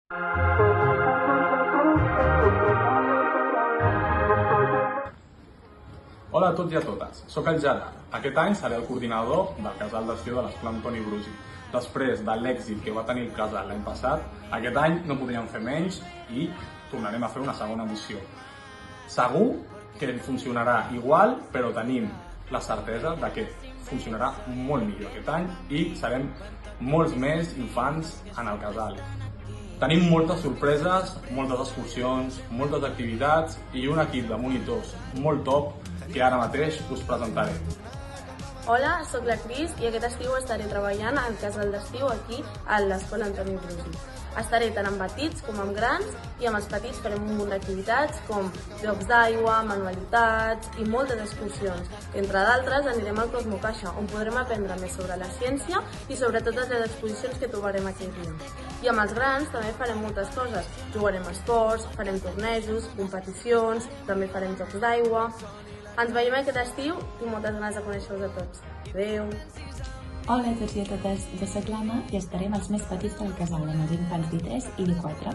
Hola a tots i a totes, soc el Gerard. Aquest any seré el coordinador del casal d'estiu de l'Escola Antoni Brusi. Després de l'èxit que va tenir el casal l'any passat, aquest any no podríem fer menys i tornarem a fer una segona edició. Segur que funcionarà igual, però tenim la certesa de que funcionarà molt millor aquest any i serem molts més infants en el casal. Tenim moltes sorpreses, moltes excursions, moltes activitats i un equip de monitors molt top que ara mateix us presentaré. Hola, sóc la Cris i aquest estiu estaré treballant al casal d'estiu aquí a l'Escola Antoni Brusi. Estaré tant amb petits com amb grans i amb els petits farem un munt d'activitats com jocs d'aigua, manualitats i moltes excursions. Entre d'altres anirem al Cosmocaixa on podrem aprendre més sobre la ciència i sobre totes les exposicions que trobarem aquell dia. I amb els grans també farem moltes coses. Jugarem a esports, farem tornejos, competicions, també farem jocs d'aigua. Ens veiem aquest estiu, tinc moltes ganes de conèixer-vos a tots. Adéu! Hola a tots i a totes, jo soc l'Anna i estaré amb els més petits del casal, amb els infants d'I3 i d'I4.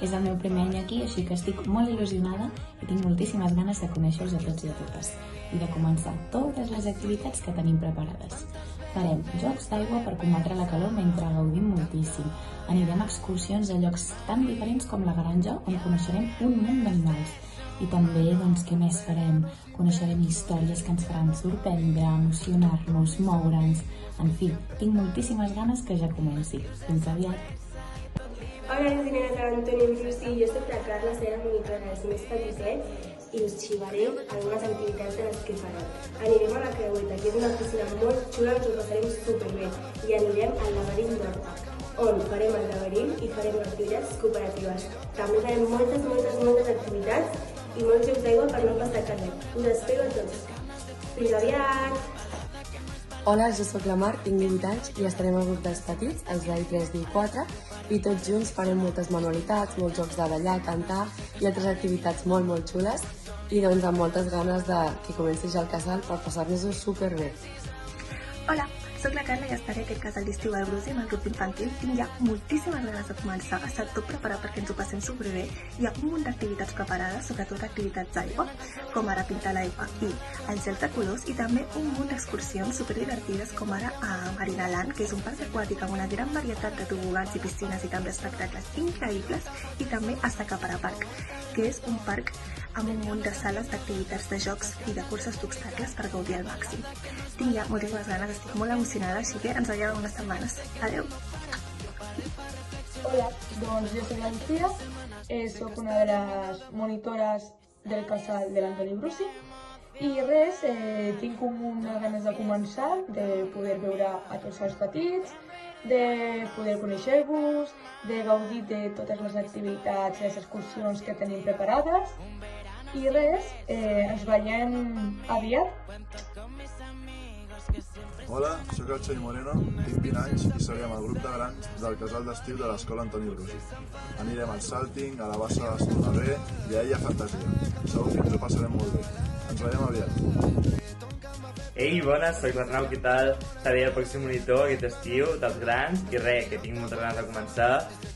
És el meu primer any aquí, així que estic molt il·lusionada i tinc moltíssimes ganes de conèixer-vos a tots i a totes i de començar totes les activitats que tenim preparades. Farem jocs d'aigua per combatre la calor mentre gaudim moltíssim. Anirem a excursions a llocs tan diferents com la granja on coneixerem un munt d'animals. I també, què més farem? Coneixerem històries que ens faran sorprendre, emocionar-nos, moure'ns... En fi, tinc moltíssimes ganes que ja comenci. Fins aviat! Hola, les nenes de l'Antoni Brusi, jo soc la Carla, seré la monitora dels més petitets i us xivaré algunes activitats de les que farem. Anirem a la Creueta, que és una piscina molt xula, ens ho passarem superbé, i anirem al laberint d'Horta, on farem el laberint i farem activitats cooperatives. També farem moltes activitats i molts jocs d'aigua per no passar calor. Us espero a tots. Fins aviat! Hola, jo sóc la Mar, tinc 18 anys i estarem al grup dels petits, els d'I3 i I4, i tots junts farem moltes manualitats, molts jocs de ballar, cantar i altres activitats molt xules i amb moltes ganes de que comenci ja el casal per passar-nos-ho superbé. Hola, sóc la Carla i estaré aquest casal d'estiu al Brusi amb el grup infantil. Tinc ja moltíssimes ganes de començar, està tot preparat perquè ens ho passem superbé. Hi ha un munt d'activitats preparades, sobretot activitats d'aigua, com ara pintar l'aigua i el gel de colors, i també un munt d'excursions superdivertides com ara a Marinaland, que és un parc aquàtic amb una gran varietat de tobogans i piscines i també espectacles increïbles, i també a Sacapara Park, que és un parc amb un munt de sales d'activitats de jocs i de curses d'obstacles per gaudir al màxim. Tinc ja moltíssimes ganes, estic molt emocionada, així que ens veiem en unes setmanes. Adeu! Hola, doncs jo soc la Lucía, soc una de les monitores del casal de l'Antoni Brusi i res, tinc una ganes de començar, de poder veure a tots els petits, de poder conèixer-vos, de gaudir de totes les activitats i les excursions que tenim preparades i res, ens veiem aviat. Hola, sóc el Xavi Moreno, tinc 20 anys i seré amb el grup de grans del casal d'estiu de l'Escola Antoni Brusi. Anirem al Salting, a la Bassa d'Estonaré i a Illa Fantasia. Segur que ens ho passarem molt bé. Ens veiem aviat. Ei, bones, soc l'Arnau, què tal? Seré el pròxim monitor aquest estiu dels grans i res, que tinc moltes ganes de començar.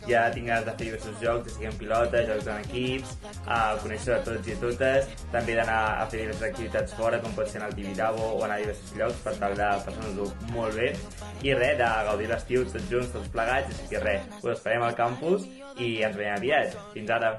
Ja tinc ganes de fer diversos jocs, de seguir en pilota, jocs en equips, a conèixer a tots i a totes, també d'anar a fer diverses activitats fora, com pot ser anar al Tibidabo o anar a diversos llocs per tal de passar-nos-ho molt bé. I res, de gaudir l'estiu tots junts, tots plegats, així que res, us esperem al campus i ens veiem aviat. Fins ara!